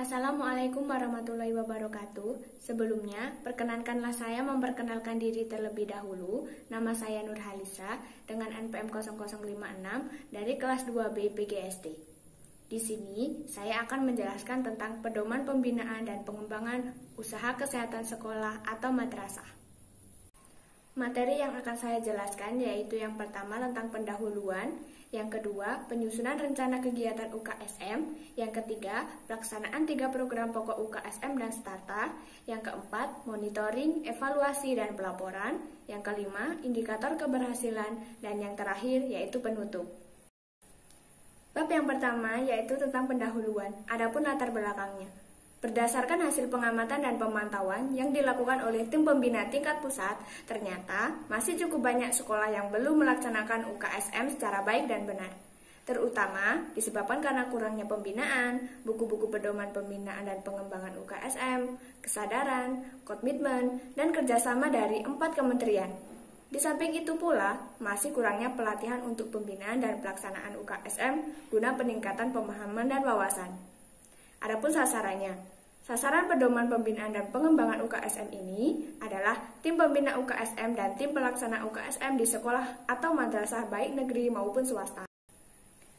Assalamualaikum warahmatullahi wabarakatuh. Sebelumnya, perkenankanlah saya memperkenalkan diri terlebih dahulu. Nama saya Nurhalisa dengan NPM 0056 dari kelas 2B PGSD. Di sini, saya akan menjelaskan tentang pedoman pembinaan dan pengembangan usaha kesehatan sekolah atau madrasah. Materi yang akan saya jelaskan yaitu yang pertama tentang pendahuluan, yang kedua penyusunan rencana kegiatan UKSM, yang ketiga pelaksanaan 3 program pokok UKSM dan Starta, yang keempat monitoring, evaluasi, dan pelaporan, yang kelima indikator keberhasilan, dan yang terakhir yaitu penutup. Bab yang pertama yaitu tentang pendahuluan, adapun latar belakangnya. Berdasarkan hasil pengamatan dan pemantauan yang dilakukan oleh tim pembina tingkat pusat, ternyata masih cukup banyak sekolah yang belum melaksanakan UKSM secara baik dan benar. Terutama disebabkan karena kurangnya pembinaan, buku-buku pedoman pembinaan dan pengembangan UKSM, kesadaran, komitmen, dan kerjasama dari 4 kementerian. Di samping itu pula, masih kurangnya pelatihan untuk pembinaan dan pelaksanaan UKSM guna peningkatan pemahaman dan wawasan. Adapun sasaran pedoman pembinaan dan pengembangan UKSM ini adalah tim pembina UKSM dan tim pelaksana UKSM di sekolah atau madrasah baik negeri maupun swasta.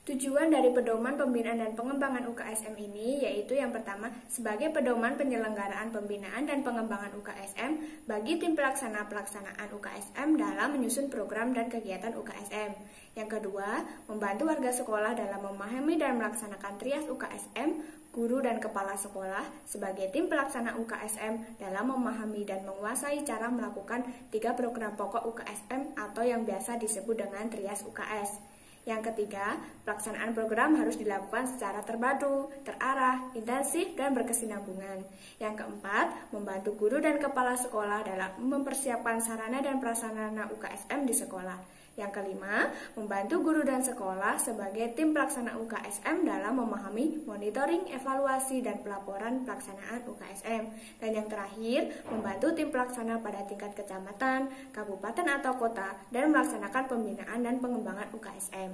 Tujuan dari pedoman pembinaan dan pengembangan UKSM ini yaitu yang pertama sebagai pedoman penyelenggaraan pembinaan dan pengembangan UKSM bagi tim pelaksanaan UKSM dalam menyusun program dan kegiatan UKSM. Yang kedua, membantu warga sekolah dalam memahami dan melaksanakan trias UKSM, guru dan kepala sekolah sebagai tim pelaksana UKSM dalam memahami dan menguasai cara melakukan 3 program pokok UKSM atau yang biasa disebut dengan trias UKS. Yang ketiga, pelaksanaan program harus dilakukan secara terpadu, terarah, intensif, dan berkesinambungan. Yang keempat, membantu guru dan kepala sekolah dalam mempersiapkan sarana dan prasarana UKSM di sekolah. Yang kelima, membantu guru dan sekolah sebagai tim pelaksana UKSM dalam memahami, monitoring, evaluasi, dan pelaporan pelaksanaan UKSM. Dan yang terakhir, membantu tim pelaksana pada tingkat kecamatan, kabupaten atau kota, dan melaksanakan pembinaan dan pengembangan UKSM.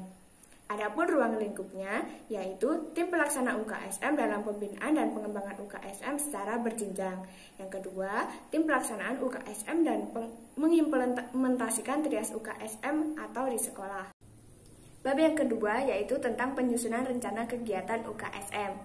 Adapun ruang lingkupnya, yaitu tim pelaksana UKSM dalam pembinaan dan pengembangan UKSM secara berjenjang. Yang kedua, tim pelaksanaan UKSM dan mengimplementasikan trias UKSM atau di sekolah. Bab yang kedua yaitu tentang penyusunan rencana kegiatan UKSM.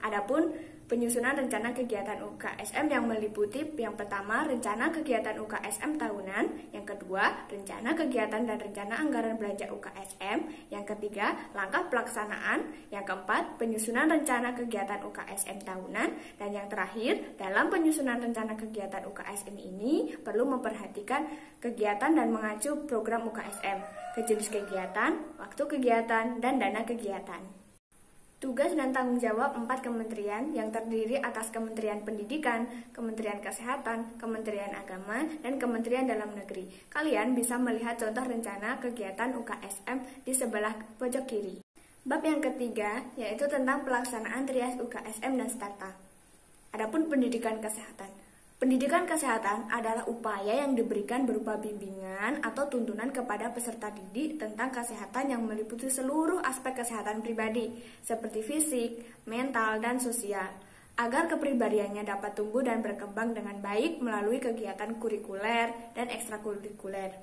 Adapun penyusunan rencana kegiatan UKSM yang meliputi yang pertama rencana kegiatan UKSM tahunan, yang kedua rencana kegiatan dan rencana anggaran belanja UKSM, yang ketiga langkah pelaksanaan, yang keempat penyusunan rencana kegiatan UKSM tahunan, dan yang terakhir dalam penyusunan rencana kegiatan UKSM ini perlu memperhatikan kegiatan dan mengacu program UKSM, jenis kegiatan, waktu kegiatan, dan dana kegiatan. Tugas dan tanggung jawab 4 kementerian yang terdiri atas Kementerian Pendidikan, Kementerian Kesehatan, Kementerian Agama, dan Kementerian Dalam Negeri. Kalian bisa melihat contoh rencana kegiatan UKSM di sebelah pojok kiri. Bab yang ketiga yaitu tentang pelaksanaan trias UKSM dan Starta. Adapun pendidikan kesehatan. Pendidikan kesehatan adalah upaya yang diberikan berupa bimbingan atau tuntunan kepada peserta didik tentang kesehatan yang meliputi seluruh aspek kesehatan pribadi, seperti fisik, mental, dan sosial, agar kepribadiannya dapat tumbuh dan berkembang dengan baik melalui kegiatan kurikuler dan ekstrakurikuler.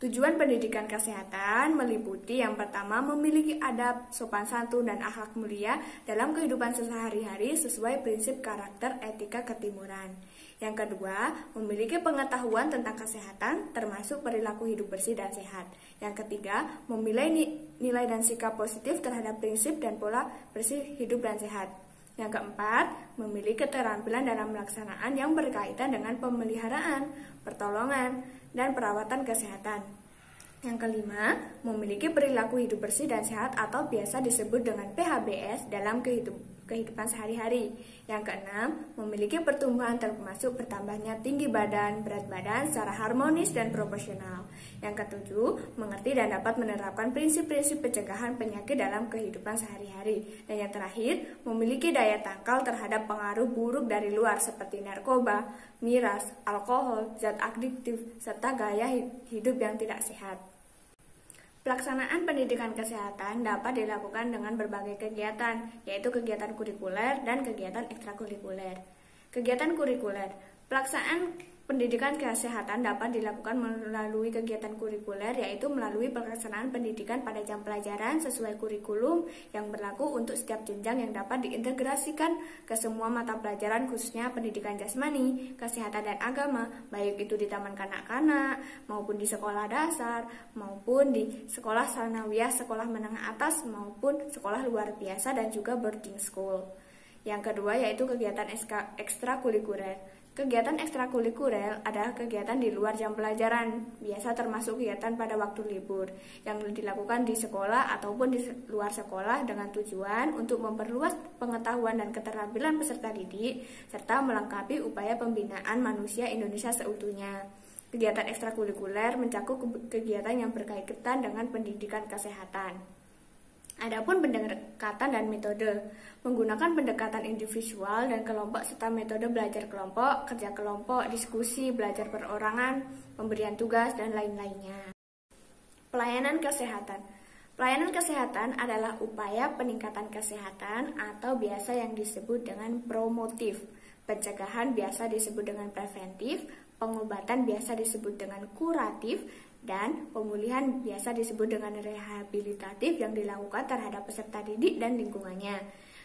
Tujuan pendidikan kesehatan meliputi yang pertama memiliki adab, sopan santun, dan akhlak mulia dalam kehidupan sehari-hari sesuai prinsip karakter etika ketimuran. Yang kedua, memiliki pengetahuan tentang kesehatan termasuk perilaku hidup bersih dan sehat. Yang ketiga, memiliki nilai dan sikap positif terhadap prinsip dan pola bersih hidup dan sehat. Yang keempat, memiliki keterampilan dalam pelaksanaan yang berkaitan dengan pemeliharaan, pertolongan, dan perawatan kesehatan. Yang kelima, memiliki perilaku hidup bersih dan sehat atau biasa disebut dengan PHBS dalam kehidupan sehari-hari. Yang keenam, memiliki pertumbuhan termasuk bertambahnya tinggi badan, berat badan secara harmonis dan proporsional. Yang ketujuh, mengerti dan dapat menerapkan prinsip-prinsip pencegahan penyakit dalam kehidupan sehari-hari. Dan yang terakhir, memiliki daya tangkal terhadap pengaruh buruk dari luar seperti narkoba, miras, alkohol, zat adiktif, serta gaya hidup yang tidak sehat. Pelaksanaan pendidikan kesehatan dapat dilakukan dengan berbagai kegiatan, yaitu kegiatan kurikuler dan kegiatan ekstrakurikuler. Kegiatan kurikuler, pelaksanaan pendidikan kesehatan dapat dilakukan melalui kegiatan kurikuler, yaitu melalui pelaksanaan pendidikan pada jam pelajaran sesuai kurikulum yang berlaku untuk setiap jenjang yang dapat diintegrasikan ke semua mata pelajaran, khususnya pendidikan jasmani, kesehatan dan agama, baik itu di taman kanak-kanak, maupun di sekolah dasar, maupun di sekolah sanawiyah, sekolah menengah atas, maupun sekolah luar biasa dan juga boarding school. Yang kedua yaitu kegiatan ekstrakurikuler. Kegiatan ekstrakurikuler adalah kegiatan di luar jam pelajaran, biasa termasuk kegiatan pada waktu libur, yang dilakukan di sekolah ataupun di luar sekolah dengan tujuan untuk memperluas pengetahuan dan keterampilan peserta didik, serta melengkapi upaya pembinaan manusia Indonesia seutuhnya. Kegiatan ekstrakurikuler mencakup kegiatan yang berkaitan dengan pendidikan kesehatan. Adapun pendekatan dan metode, menggunakan pendekatan individual dan kelompok serta metode belajar kelompok, kerja kelompok, diskusi, belajar perorangan, pemberian tugas, dan lain-lainnya. Pelayanan kesehatan. Pelayanan kesehatan adalah upaya peningkatan kesehatan atau biasa yang disebut dengan promotif. Pencegahan biasa disebut dengan preventif, pengobatan biasa disebut dengan kuratif, dan pemulihan biasa disebut dengan rehabilitatif yang dilakukan terhadap peserta didik dan lingkungannya.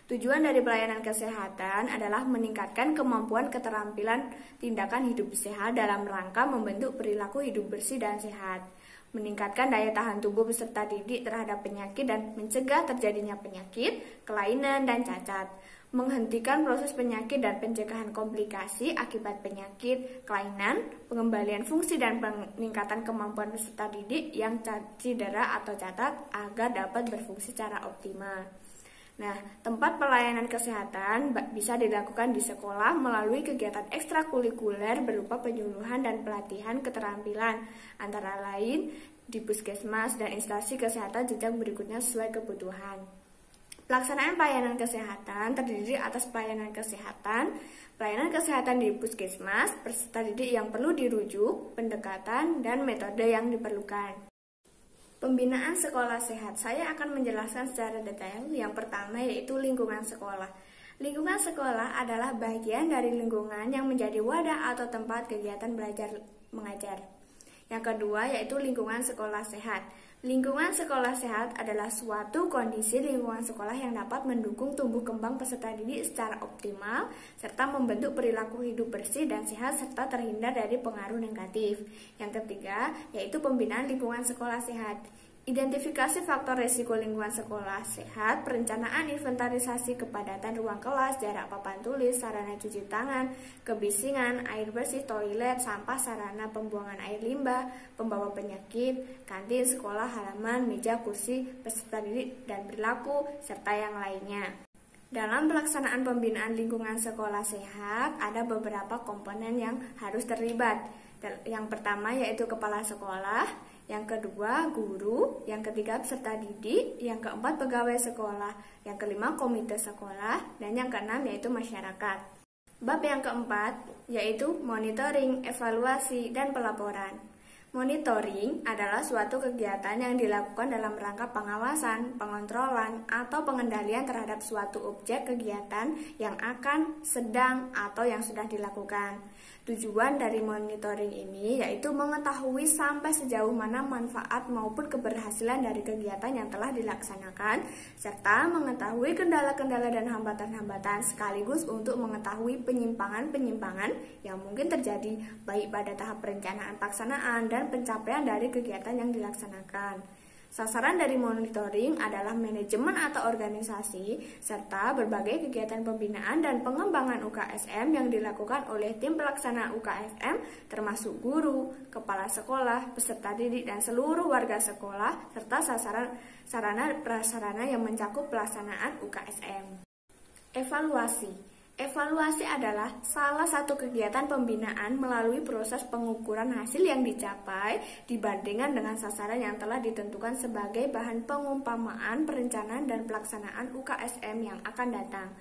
Tujuan dari pelayanan kesehatan adalah meningkatkan kemampuan keterampilan tindakan hidup sehat dalam rangka membentuk perilaku hidup bersih dan sehat, meningkatkan daya tahan tubuh peserta didik terhadap penyakit dan mencegah terjadinya penyakit, kelainan, dan cacat, menghentikan proses penyakit dan pencegahan komplikasi akibat penyakit, kelainan, pengembalian fungsi dan peningkatan kemampuan peserta didik yang cedera atau cacat agar dapat berfungsi secara optimal. Nah, tempat pelayanan kesehatan bisa dilakukan di sekolah melalui kegiatan ekstrakurikuler berupa penyuluhan dan pelatihan keterampilan, antara lain di puskesmas dan instansi kesehatan jenjang berikutnya sesuai kebutuhan. Pelaksanaan pelayanan kesehatan terdiri atas pelayanan kesehatan di puskesmas, peserta didik yang perlu dirujuk, pendekatan, dan metode yang diperlukan. Pembinaan sekolah sehat, saya akan menjelaskan secara detail. Yang pertama yaitu lingkungan sekolah. Lingkungan sekolah adalah bagian dari lingkungan yang menjadi wadah atau tempat kegiatan belajar mengajar. Yang kedua yaitu lingkungan sekolah sehat. Lingkungan sekolah sehat adalah suatu kondisi lingkungan sekolah yang dapat mendukung tumbuh kembang peserta didik secara optimal, serta membentuk perilaku hidup bersih dan sehat, serta terhindar dari pengaruh negatif. Yang ketiga, yaitu pembinaan lingkungan sekolah sehat. Identifikasi faktor risiko lingkungan sekolah sehat, perencanaan inventarisasi kepadatan ruang kelas, jarak papan tulis, sarana cuci tangan, kebisingan, air bersih, toilet, sampah, sarana pembuangan air limbah, pembawa penyakit, kantin, sekolah, halaman, meja, kursi, peserta didik, dan perilaku, serta yang lainnya. Dalam pelaksanaan pembinaan lingkungan sekolah sehat, ada beberapa komponen yang harus terlibat. Yang pertama yaitu kepala sekolah, yang kedua guru, yang ketiga peserta didik, yang keempat pegawai sekolah, yang kelima komite sekolah, dan yang keenam yaitu masyarakat. Bab yang keempat yaitu monitoring, evaluasi, dan pelaporan. Monitoring adalah suatu kegiatan yang dilakukan dalam rangka pengawasan, pengontrolan, atau pengendalian terhadap suatu objek kegiatan yang akan, sedang, atau yang sudah dilakukan. Tujuan dari monitoring ini yaitu mengetahui sampai sejauh mana manfaat maupun keberhasilan dari kegiatan yang telah dilaksanakan, serta mengetahui kendala-kendala dan hambatan-hambatan, sekaligus untuk mengetahui penyimpangan-penyimpangan yang mungkin terjadi baik pada tahap perencanaan pelaksanaan dan pencapaian dari kegiatan yang dilaksanakan. Sasaran dari monitoring adalah manajemen atau organisasi, serta berbagai kegiatan pembinaan dan pengembangan UKSM yang dilakukan oleh tim pelaksana UKSM, termasuk guru, kepala sekolah, peserta didik, dan seluruh warga sekolah, serta sarana prasarana yang mencakup pelaksanaan UKSM. Evaluasi. Evaluasi adalah salah satu kegiatan pembinaan melalui proses pengukuran hasil yang dicapai dibandingkan dengan sasaran yang telah ditentukan sebagai bahan pengumpamaan, perencanaan, dan pelaksanaan UKSM yang akan datang.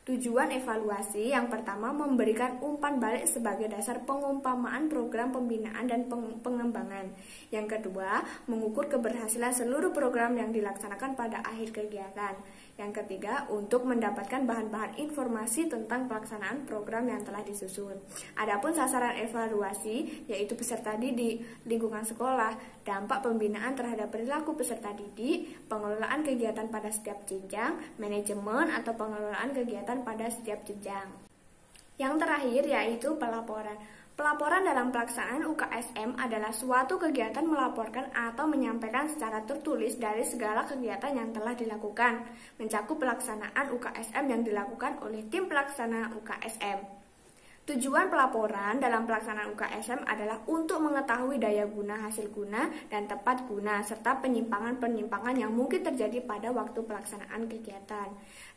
Tujuan evaluasi yang pertama memberikan umpan balik sebagai dasar pengumpamaan program pembinaan dan pengembangan. Yang kedua, mengukur keberhasilan seluruh program yang dilaksanakan pada akhir kegiatan. Yang ketiga, untuk mendapatkan bahan-bahan informasi tentang pelaksanaan program yang telah disusun. Adapun sasaran evaluasi yaitu peserta didik, lingkungan sekolah, dampak pembinaan terhadap perilaku peserta didik, pengelolaan kegiatan pada setiap jenjang, manajemen atau pengelolaan kegiatan pada setiap jenjang. Yang terakhir yaitu pelaporan. Pelaporan dalam pelaksanaan UKSM adalah suatu kegiatan melaporkan atau menyampaikan secara tertulis dari segala kegiatan yang telah dilakukan, mencakup pelaksanaan UKSM yang dilakukan oleh tim pelaksana UKSM. Tujuan pelaporan dalam pelaksanaan UKSM adalah untuk mengetahui daya guna, hasil guna, dan tepat guna, serta penyimpangan-penyimpangan yang mungkin terjadi pada waktu pelaksanaan kegiatan.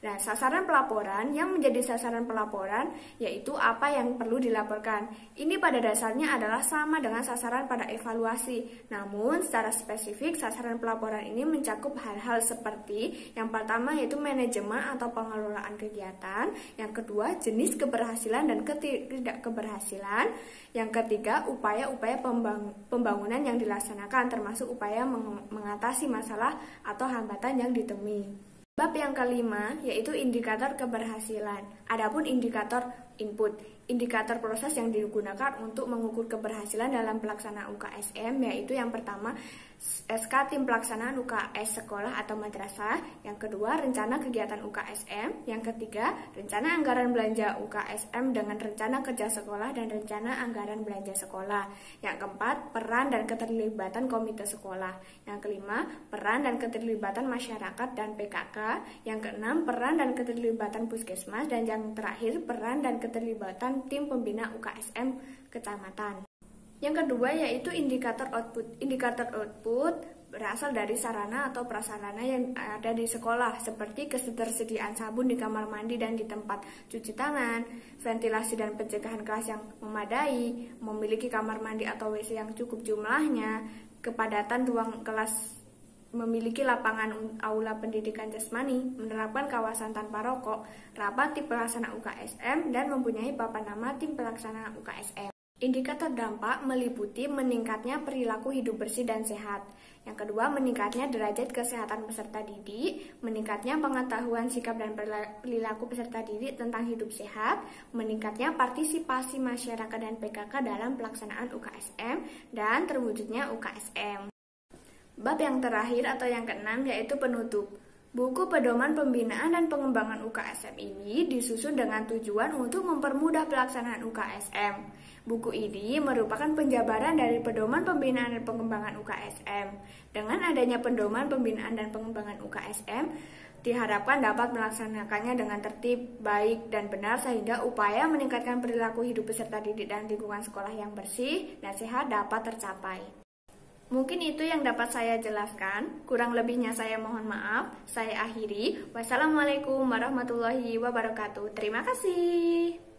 Nah, sasaran pelaporan yang menjadi sasaran pelaporan yaitu apa yang perlu dilaporkan. Ini pada dasarnya adalah sama dengan sasaran pada evaluasi. Namun, secara spesifik sasaran pelaporan ini mencakup hal-hal seperti yang pertama yaitu manajemen atau pengelolaan kegiatan, yang kedua jenis keberhasilan dan tidak keberhasilan, yang ketiga upaya-upaya pembangunan yang dilaksanakan termasuk upaya mengatasi masalah atau hambatan yang ditemui. Bab yang kelima yaitu indikator keberhasilan. Adapun indikator input, indikator proses yang digunakan untuk mengukur keberhasilan dalam pelaksanaan UKSM yaitu yang pertama SK tim pelaksanaan UKS sekolah atau madrasah, yang kedua rencana kegiatan UKSM, yang ketiga rencana anggaran belanja UKSM dengan rencana kerja sekolah dan rencana anggaran belanja sekolah, yang keempat peran dan keterlibatan komite sekolah, yang kelima peran dan keterlibatan masyarakat dan PKK, yang keenam peran dan keterlibatan puskesmas, dan yang terakhir peran dan keterlibatan tim pembina UKSM kecamatan. Yang kedua yaitu indikator output. Indikator output berasal dari sarana atau prasarana yang ada di sekolah seperti ketersediaan sabun di kamar mandi dan di tempat cuci tangan, ventilasi dan pencegahan kelas yang memadai, memiliki kamar mandi atau WC yang cukup jumlahnya, kepadatan ruang kelas, memiliki lapangan aula pendidikan jasmani, menerapkan kawasan tanpa rokok, rapat tim pelaksana UKSM, dan mempunyai papan nama tim pelaksana UKSM. Indikator dampak meliputi meningkatnya perilaku hidup bersih dan sehat. Yang kedua, meningkatnya derajat kesehatan peserta didik, meningkatnya pengetahuan sikap dan perilaku peserta didik tentang hidup sehat, meningkatnya partisipasi masyarakat dan PKK dalam pelaksanaan UKSM, dan terwujudnya UKSM. Bab yang terakhir atau yang keenam yaitu penutup. Buku pedoman pembinaan dan pengembangan UKSM ini disusun dengan tujuan untuk mempermudah pelaksanaan UKSM. Buku ini merupakan penjabaran dari pedoman pembinaan dan pengembangan UKSM. Dengan adanya pedoman pembinaan dan pengembangan UKSM, diharapkan dapat melaksanakannya dengan tertib, baik, dan benar sehingga upaya meningkatkan perilaku hidup peserta didik dan lingkungan sekolah yang bersih dan sehat dapat tercapai. Mungkin itu yang dapat saya jelaskan, kurang lebihnya saya mohon maaf. Saya akhiri. Wassalamualaikum warahmatullahi wabarakatuh. Terima kasih.